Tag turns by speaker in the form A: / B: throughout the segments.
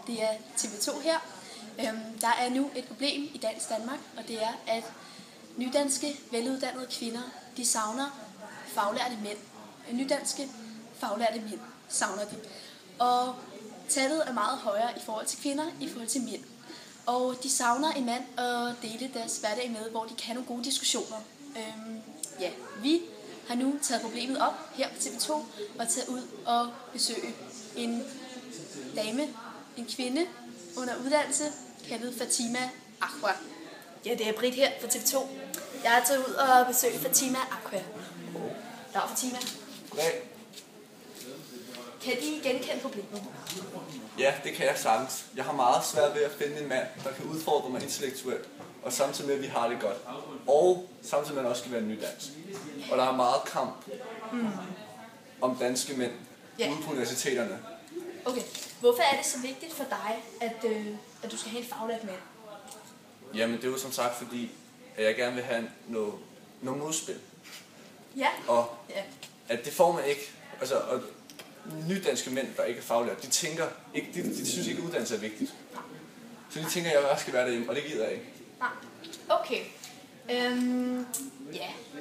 A: Det er TV2 her. Der er nu et problem i dansk Danmark, og det er, at nydanske, veluddannede kvinder, de savner faglærte mænd. Nydanske, faglærte mænd savner de. Og tallet er meget højere i forhold til kvinder, i forhold til mænd. Og de savner en mand at dele deres hverdag med, hvor de kan have nogle gode diskussioner. Vi har nu taget problemet op her på TV2 og taget ud og besøge en dame, en kvinde under uddannelse, kaldet Fatima Aqua. Ja, det er Britt her fra TV2. Jeg har taget ud og besøgt Fatima Aqua. Der er Fatima.
B: Goddag.
A: Kan de genkende problemet?
B: Ja, det kan jeg sagtens. Jeg har meget svært ved at finde en mand, der kan udfordre mig intellektuelt, og samtidig med, at vi har det godt. Og samtidig med, at man også skal være nydansk. Og der er meget kamp om danske mænd ude på universiteterne.
A: Okay. Hvorfor er det så vigtigt for dig, at du skal have en faglært mand?
B: Jamen, det er jo som sagt fordi, at jeg gerne vil have noget modspil.
A: Ja.
B: Og at det får man ikke. Altså, og nydanske mænd, der ikke er faglært, de tænker ikke, de synes ikke, at uddannelse er vigtigt. Så de tænker, at jeg også skal være derhjemme, og det gider jeg ikke.
A: Nej. Okay.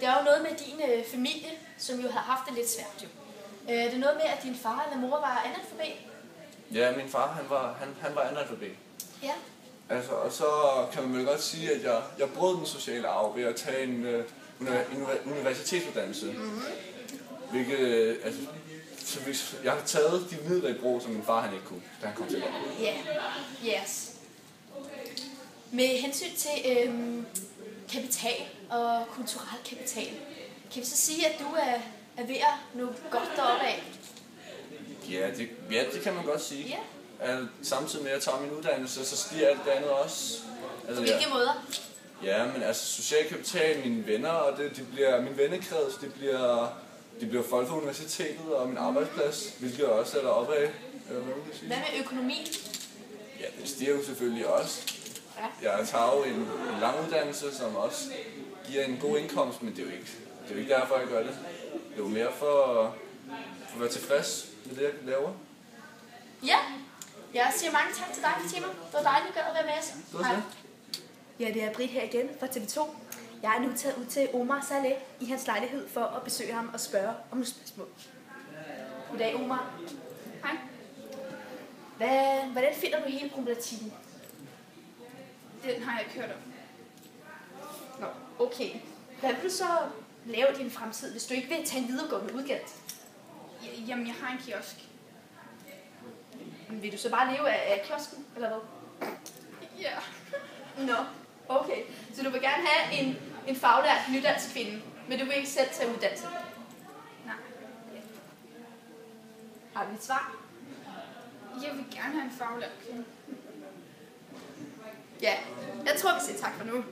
A: Det er jo noget med din familie, som jo har haft det lidt svært jo. Det er noget med, at din far eller mor var analfabet.
B: Ja, min far, han var analfabet.
A: Ja.
B: Altså, og så kan man vel godt sige, at jeg brød den sociale arv ved at tage en universitetsuddannelse. Mm-hmm. Hvilket, altså, jeg har taget de midler i brug, som min far han ikke kunne, da han kom til Danmark.
A: Ja, yes. Med hensyn til kapital og kulturel kapital, kan vi så sige, at du er ved at nå godt deroppe af?
B: Ja, det kan man godt sige.
A: Ja.
B: Altså, samtidig med at jeg tager min uddannelse, så stiger alt det andet også. Altså,
A: på hvilke måder?
B: Ja, men altså social kapital, mine venner, og det bliver min vennekreds, det bliver folk fra universitetet og min arbejdsplads, hvilket også er deroppe af.
A: Hvad med økonomi?
B: Ja, det stiger jo selvfølgelig også.
A: Ja.
B: Jeg tager jo en lang uddannelse, som også giver en god indkomst, men det er jo ikke derfor, jeg gør det. Det er jo mere for at være tilfreds med det, jeg laver.
A: Ja, jeg siger mange tak til dig, Fatima. Det var dejligt at være med os.
B: Hej.
A: Ja, det er Britt her igen fra TV2. Jeg er nu taget ud til Omar Saleh i hans lejlighed for at besøge ham og spørge om nogle spørgsmål. Goddag, Omar.
C: Hej.
A: Hvordan finder du hele problematikken?
C: Den har jeg ikke hørt om.
A: Nå, okay. Hvad vil du så lave i din fremtid, hvis du ikke vil tage en videregående uddannelse?
C: Jamen, jeg har en kiosk.
A: Vil du så bare leve af kiosken, eller hvad?
C: Ja.
A: Nå, okay. Så du vil gerne have en faglært nydansk kvinde, men du vil ikke selv tage uddannelse?
C: Nej.
A: Har vi et svar?
C: Jeg vil gerne have en faglært kvinde.
A: Ja, jeg tror, vi siger tak for nu.